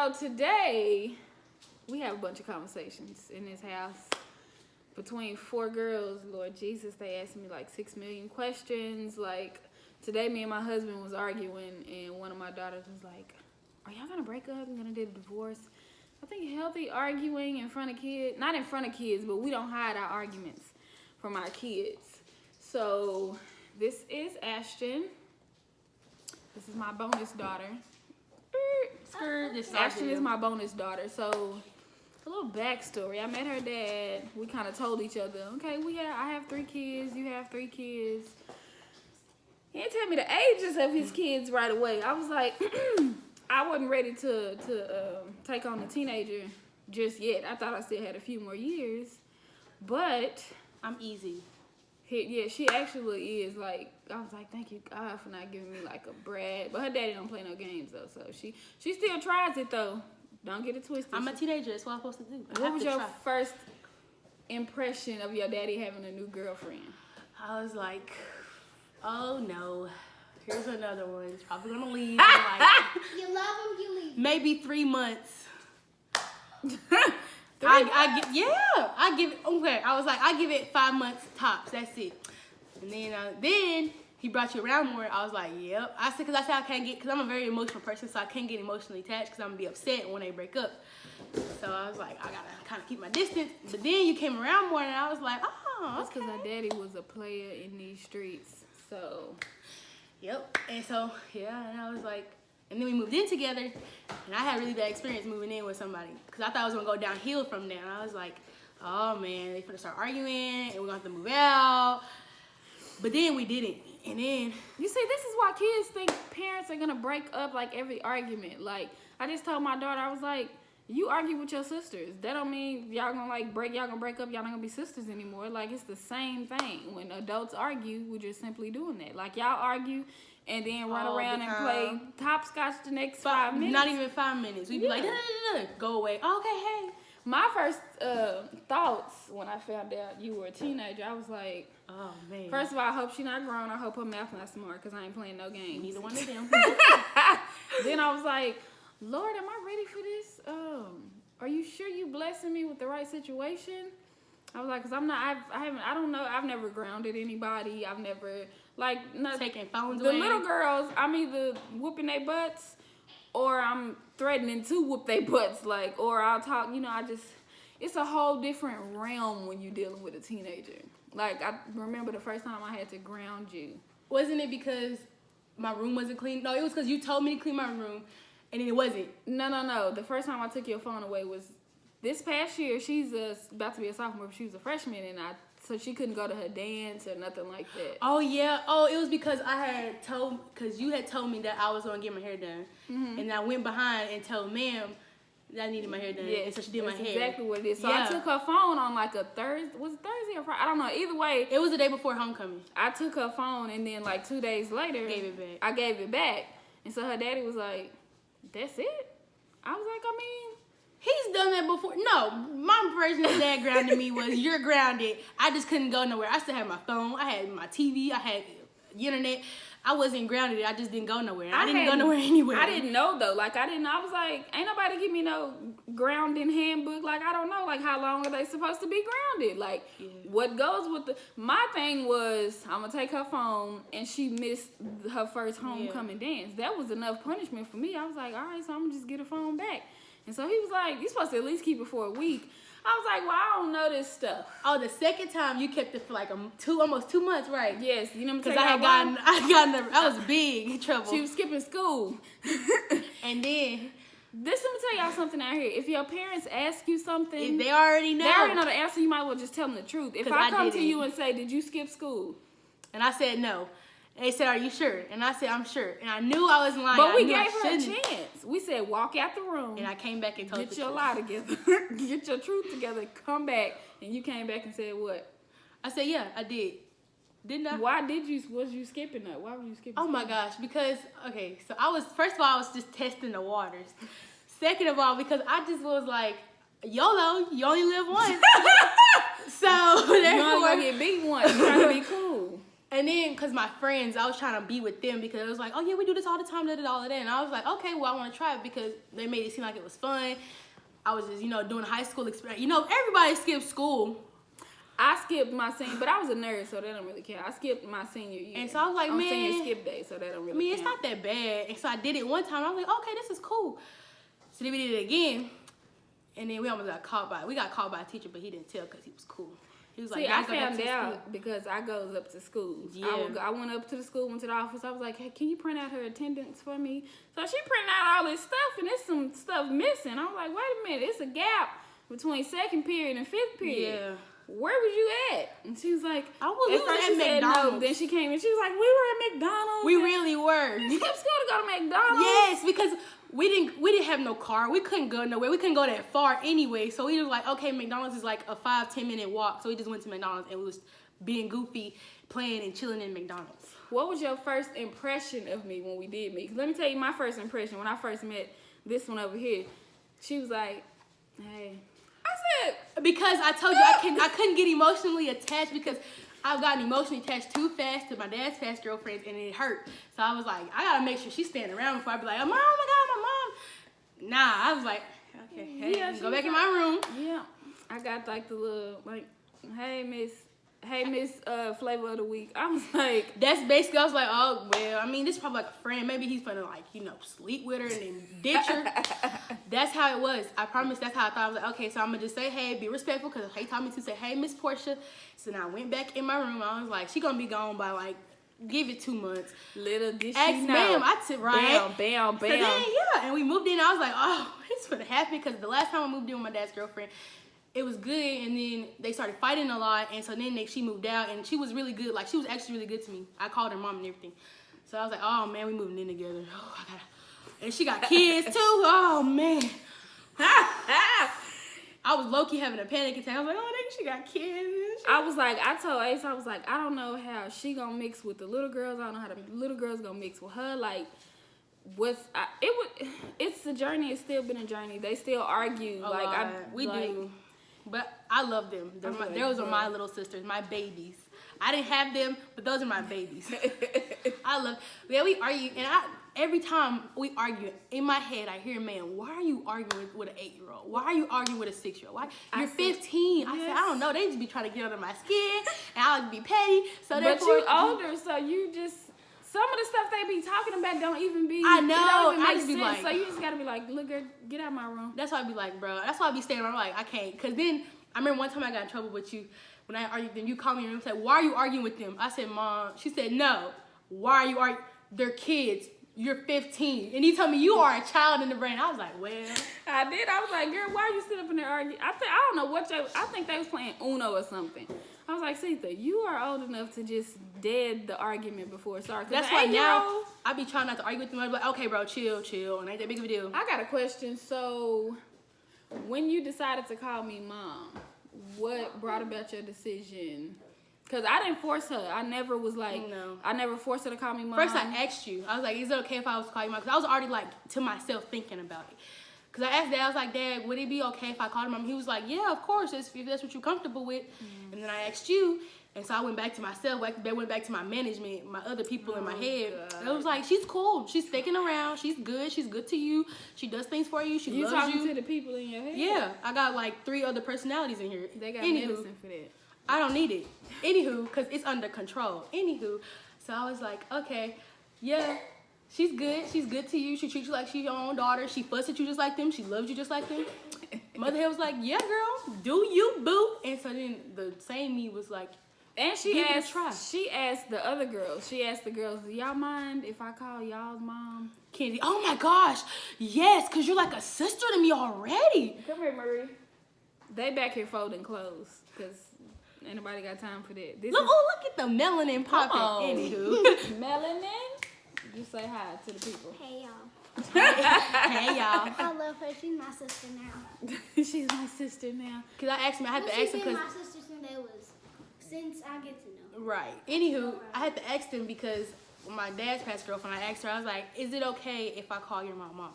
So today, we have a bunch of conversations in this house. Between 4 girls, Lord Jesus, they asked me like 6 million questions. Like, today me and my husband was arguing, and one of my daughters was like, are y'all gonna break up? You're gonna do a divorce? I think healthy arguing in front of kids, not in front of kids, but we don't hide our arguments from our kids. So, this is Ashton. This is my bonus daughter. Ashton is my bonus daughter. So, a little backstory. I met her dad. We kind of told each other, okay, I have 3 kids. You have 3 kids. He didn't tell me the ages of his kids right away. I was like, I wasn't ready to take on a teenager just yet. I thought I still had a few more years. But I'm easy. She actually is. Like, I was like, thank you God for not giving me like a brat. But her daddy don't play no games though, so she still tries it though. Don't get it twisted. I'm a teenager. That's what I'm supposed to do. What was your first impression of your daddy having a new girlfriend? I was like, oh no, here's another one. He's probably gonna leave. In like, you love him, you leave. Maybe 3 months. I give it. Okay, I was like, I give it 5 months tops. That's it. And then he brought you around more. I was like, yep. I said I can't get, because I'm a very emotional person, so I can't get emotionally attached because I'm gonna be upset when they break up. So I was like, I gotta kind of keep my distance. But then you came around more, and I was like, oh, that's because her daddy was a player in these streets. So, yep. And so and I was like, and then we moved in together, and I had a really bad experience moving in with somebody because I thought I was gonna go downhill from there. And I was like, oh man, they finna start arguing, and we're gonna have to move out. But then we didn't. And then you see, this is why kids think parents are gonna break up like every argument. Like, I just told my daughter, I was like, you argue with your sisters. That don't mean y'all gonna break up, y'all not gonna be sisters anymore. Like, it's the same thing. When adults argue, we're just simply doing that. Like, y'all argue and then run around and play hopscotch the next 5 minutes. Not even 5 minutes. We'd be like, go away. Okay, hey. My first thoughts when I found out you were a teenager, I was like, oh man. First of all, I hope she's not grown. I hope her math not smart because I ain't playing no games. Neither one of them. Then I was like, Lord, am I ready for this? Are you sure you blessing me with the right situation? I was like, because I'm not, I don't know. I've never grounded anybody. I've never, taking phones away. The little girls, I'm either whooping their butts or I'm threatening to whoop their butts, or I'll talk, it's a whole different realm when you're dealing with a teenager. Like, I remember the first time I had to ground you. Wasn't it because my room wasn't clean? No, it was because you told me to clean my room, and then it wasn't. No. The first time I took your phone away was this past year. She's about to be a sophomore, but she was a freshman, so she couldn't go to her dance or nothing like that. Oh, yeah. Oh, it was because because you had told me that I was going to get my hair done. Mm-hmm. And I went behind and told ma'am that I needed my hair done. Yeah, and so she did my hair. Exactly what it is. So I took her phone on like a Thursday. Was it Thursday or Friday? I don't know. Either way. It was the day before homecoming. I took her phone and then 2 days later. I gave it back. And so her daddy was like, that's it? I was like, he's done that before. No, my version of dad grounded me was, you're grounded. I just couldn't go nowhere. I still had my phone. I had my TV. I had the internet. I wasn't grounded. I just didn't go nowhere. I didn't go nowhere anywhere. I didn't know, though. I was like, ain't nobody give me no grounding handbook. I don't know. How long are they supposed to be grounded? What goes with my thing was, I'm going to take her phone, and she missed her first homecoming dance. That was enough punishment for me. I was like, all right, so I'm going to just get her phone back. And so he was like, you're supposed to at least keep it for a week. I was like, well, I don't know this stuff. Oh, the second time you kept it for almost 2 months, right? Yes. You know what I'm saying? Because I was big trouble. She was skipping school. And then, let me tell y'all something out here. If your parents ask you something, they already know. They already know the answer. You might as well just tell them the truth. If I come to you and say, did you skip school? And I said no. They said, are you sure? And I said, I'm sure. And I knew I was lying. But we gave her a chance. We said, walk out the room. And I came back and told Get your lie together. Get your truth together. Come back. And you came back and said what? I said, yeah, I did. Didn't I? Why was you skipping that? Why were you skipping? Oh my gosh. Because, okay, so first of all, I was just testing the waters. Second of all, because I just was like, YOLO, you only live once. So, therefore. You only gonna get beat once. You're trying to be cool. And then, because my friends, I was trying to be with them because it was like, oh, yeah, we do this all the time, all of that. And I was like, okay, well, I want to try it because they made it seem like it was fun. I was just, doing high school experience. Everybody skips school. I skipped my senior, but I was a nerd, so that don't really count. I skipped my senior year. And so I was like, man. senior skip day, so that don't really count. It's not that bad. And so I did it one time. I was like, okay, this is cool. So then we did it again. And then we almost got caught by a teacher, but he didn't tell because he was cool. He was like, I found out because I goes up to schools. Yeah. I went up to the school, went to the office. I was like, hey, can you print out her attendance for me? So she printed out all this stuff, and there's some stuff missing. I was like, wait a minute, it's a gap between second period and fifth period. Yeah. Where was you at? And she was like, at first she said no. Then she came and she was like, we were at McDonald's. We really were. You skipped school to go to McDonald's? Yes, because we didn't have no car. We couldn't go nowhere. We couldn't go that far anyway. So we was like, okay, McDonald's is like a 5-10 minute walk. So we just went to McDonald's and we was being goofy, playing and chilling in McDonald's. What was your first impression of me when we did meet? Let me tell you my first impression when I first met this one over here. She was like, hey. I said, because I told you I couldn't get emotionally attached because I've gotten emotionally attached too fast to my dad's past girlfriends and it hurt. So I was like, I gotta make sure she's standing around before I be like, oh my God, my mom. Nah, I was like, okay, hey, go back in my room. Yeah, I got like the little hey Miss flavor of the week. I was like, that's basically. I was like, oh well, I mean, this is probably like a friend. Maybe he's gonna sleep with her and then ditch her. That's how it was. I promise. That's how I thought. I was like, okay, so I'm gonna just say hey, be respectful because he taught me to say hey, Miss Portia. So then I went back in my room. I was like, she gonna be gone by give it 2 months. Little did she know. Ma'am, I took right. Bam. So then, yeah, and we moved in. I was like, oh, it's gonna happen because the last time I moved in with my dad's girlfriend, it was good, and then they started fighting a lot, and so then she moved out, and she was really good. She was actually really good to me. I called her mom and everything. So I was like, oh, man, we moving in together. Oh, and she got kids, too. Oh, man. I was low-key having a panic attack. I was like, oh, dang, she got kids. I told Ace, I don't know how she gonna mix with the little girls. I don't know how the little girls gonna mix with her. It's a journey. It's still been a journey. They still argue. We do. But I love them. Those are my little sisters, my babies. I didn't have them, but those are my babies. I love. Yeah, we argue, and every time we argue, in my head I hear, man, why are you arguing with an 8-year-old? Why are you arguing with a 6-year-old? Why you're 15? Yes. I said, I don't know. They just be trying to get under my skin, and I would be petty. So but you're older, so you just. Some of the stuff they be talking about don't even be. I know. I just be like, so you just gotta be like, look, girl, get out of my room. That's why I be like, bro. That's why I be staying around. Like, I can't. Cause then I remember one time I got in trouble with you when I argued with them. You called me and said, why are you arguing with them? I said, Mom. She said, no. Why are you arguing? They're kids. You're 15. And he told me you are a child in the brain. I was like, well. I did. I was like, girl, why are you sitting up in there arguing? I don't know what I think they was playing Uno or something. I was like, Cetha, you are old enough to just dead the argument before it starts. That's why now I be trying not to argue with them. I be like, okay, bro, chill. And ain't that big of a deal. I got a question. So, when you decided to call me mom, what brought about your decision? Because I didn't force her. I never was like, no. I never forced her to call me mom. First, I asked you. I was like, is it okay if I was to call you mom? Because I was already to myself thinking about it. Because I asked Dad, I was like, Dad, would it be okay if I called her mom? He was like, yeah, of course, if that's what you're comfortable with. And then I asked you, and so I went back to myself. I went back to my management, my other people in my head. God. It was like, she's cool. She's sticking around. She's good. She's good to you. She does things for you. She loves you. You talking to the people in your head? Yeah. I got 3 other personalities in here. They got medicine for that. I don't need it. Anywho, because it's under control. Anywho, so I was like, okay, yeah. She's good. She's good to you. She treats you like she's your own daughter. She fuss at you just like them. She loves you just like them. Mother Hill was like, yeah, girl, do you, boo. And so then the same me was like, and she asked the other girls. She asked the girls, do y'all mind if I call y'all's mom? Candy, oh my gosh, yes, because you're like a sister to me already. Come here, Marie. They back here folding clothes because ain't nobody got time for that. Look at the melanin popping. Anywho. Melanin? You say hi to the people. Hey, y'all. Hey, y'all. I love her. She's my sister now. She's my sister now. Because I asked me, I had to ask him. She's been my sister since I get to know. Right. Anywho, I had to ask them because my dad's past girlfriend, I asked her, I was like, is it okay if I call your mom?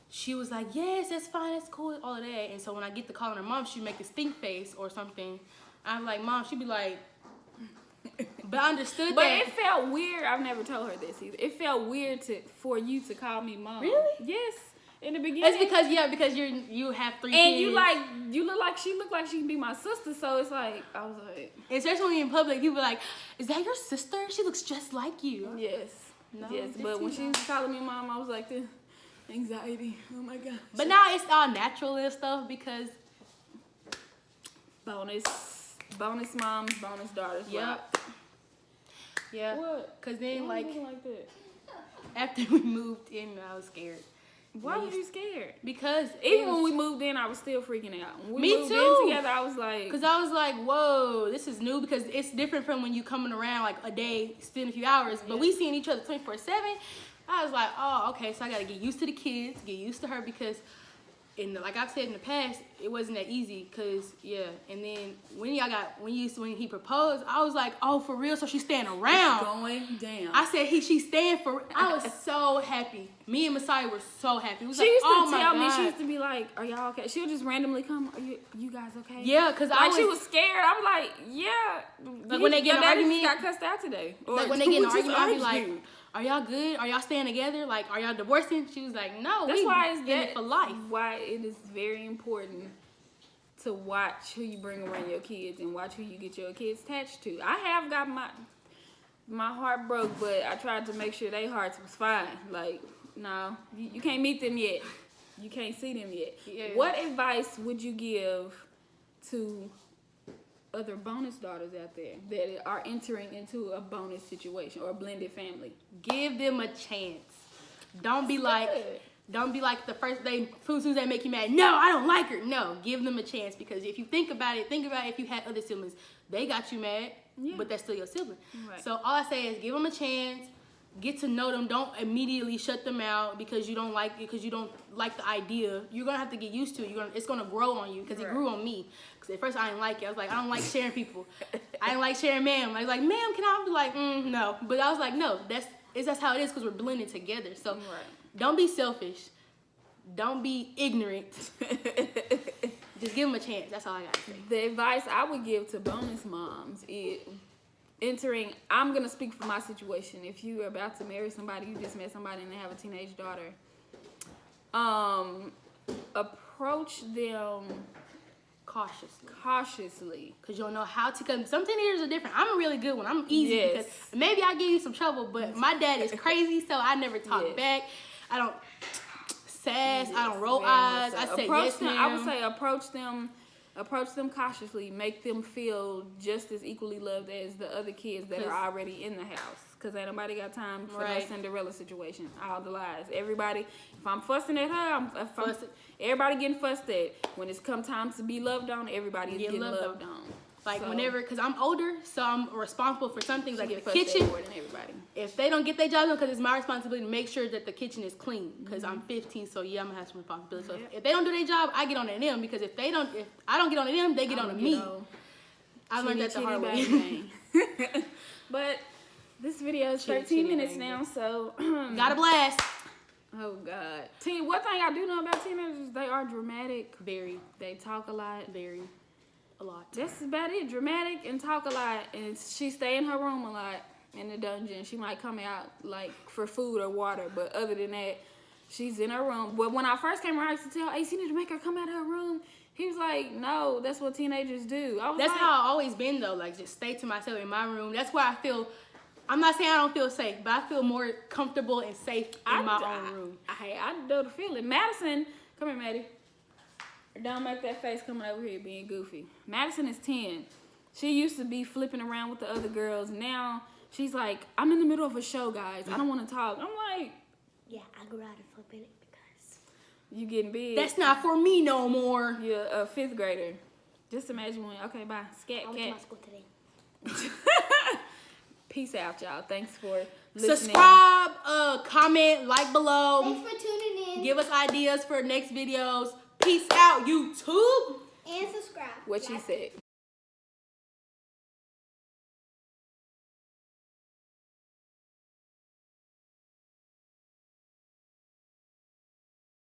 She was like, yes, that's fine, that's cool, all of that. And so when I get to calling her mom, she'd make this stink face or something. I'm like, Mom, she'd be like, But I understood But that. it felt weird. I've never told her this either. It felt weird for you to call me mom. Really? Yes. In the beginning. It's because you have 3 kids. And you look like she can be my sister, so it's like I was like, especially when you're in public, people are like, "Is that your sister? She looks just like you." yes, No, yes. But when she was calling me mom, I was like, the anxiety. Oh my god. But now it's all natural and stuff because bonus moms, bonus daughters. Yep. Rock. yeah. What? Cause then Why like you looking like that? after we moved in, I was scared. Why were you scared? Because Even when we moved in, I was still freaking out. When we Me moved too. in together, I was like, Because I was like, whoa, this is new because it's different from when you coming around like a day, spend a few hours, but we seeing each other 24/7. I was like, oh, okay, so I got to get used to the kids, get used to her because, like I've said in the past, it wasn't that easy because, and then when he proposed, I was like, oh, for real, so she's staying around. going down. I said, she's staying for, I was so happy. Me and Messiah were so happy. It was She like, used to oh my tell me, God. she used to be like, are y'all okay? She'll just randomly come, are you guys okay? Yeah, because Like, she was scared. I was like, yeah. Like, when they get in an argument, got cussed out today. like when they get in an argument, I'll be like, are y'all good? Are y'all staying together? Like, are y'all divorcing? She was like, no, That's why it's in it for life. Why it is very important to watch who you bring around your kids and watch who you get your kids attached to. I have got my heart broke, but I tried to make sure their hearts was fine. Like, no, you can't meet them yet. You can't see them yet. Yeah. What advice would you give to other bonus daughters out there that are entering into a bonus situation or a blended family? Give them a chance. Don't be like the first day, as soon as they make you mad, no, I don't like her. No, give them a chance because if you think about it, if you had other siblings, they got you mad, but that's still your sibling. Right. So all I say is give them a chance, get to know them. Don't immediately shut them out because you don't like the idea. You're gonna have to get used to it. It's gonna grow on you because it grew on me. Because at first I didn't like it. I was like, I don't like sharing people. I didn't like sharing ma'am. I was like, ma'am, can I? Be like, no. But I was like, no, that's how it is because we're blended together. So don't be selfish. Don't be ignorant. Just give them a chance. That's all I got to say. The advice I would give to bonus moms is I'm going to speak for my situation. If you're about to marry somebody, you just met somebody and they have a teenage daughter, approach them cautiously. Because you don't know how to, because some teenagers are different. I'm a really good one. I'm easy because maybe I give you some trouble, but my dad is crazy, so I never talk back. I don't sass. I don't roll eyes. I say yes, ma'am. I would say approach them cautiously. Make them feel just as equally loved as the other kids that are already in the house. Because ain't nobody got time for that Cinderella situation. All the lies. Everybody, if I'm fussing at her, everybody getting fussed at. When it's come time to be loved on, everybody is getting loved on. Like whenever, because I'm older, so I'm responsible for some things like the kitchen. If they don't get their job done, because it's my responsibility to make sure that the kitchen is clean. Because I'm 15, so I'm gonna have some responsibility. So if they don't do their job, I get on to them. Because if I don't get on to them, they get on to me. I learned that the hard way. But this video is 13 minutes now, so got a blast. Oh God! One thing I do know about teenagers, they are dramatic. Very. They talk a lot. Very. A lot. That's about it. Dramatic and talk a lot, and she stay in her room a lot in the dungeon. She might come out like for food or water, but other than that, she's in her room. But when I first came around, I used to tell Ace, you need to make her come out of her room. He was like, no, that's what teenagers do. That's how I've always been though. Like just stay to myself in my room. That's where I feel. I'm not saying I don't feel safe, but I feel more comfortable and safe in my own room. I know the feeling. Madison, come here, Maddie. Don't make that face coming over here being goofy. Madison is 10. She used to be flipping around with the other girls. Now she's like, I'm in the middle of a show, guys. I don't want to talk. I'm like, yeah, I grew out of flipping it because you getting big. That's not for me no more. You're a 5th grader. Just imagine when. Okay, bye. Scat I went to my school today. Peace out, y'all. Thanks for listening. Subscribe, comment, like below. Thanks for tuning in. Give us ideas for next videos. Peace out, YouTube. And subscribe. What she said.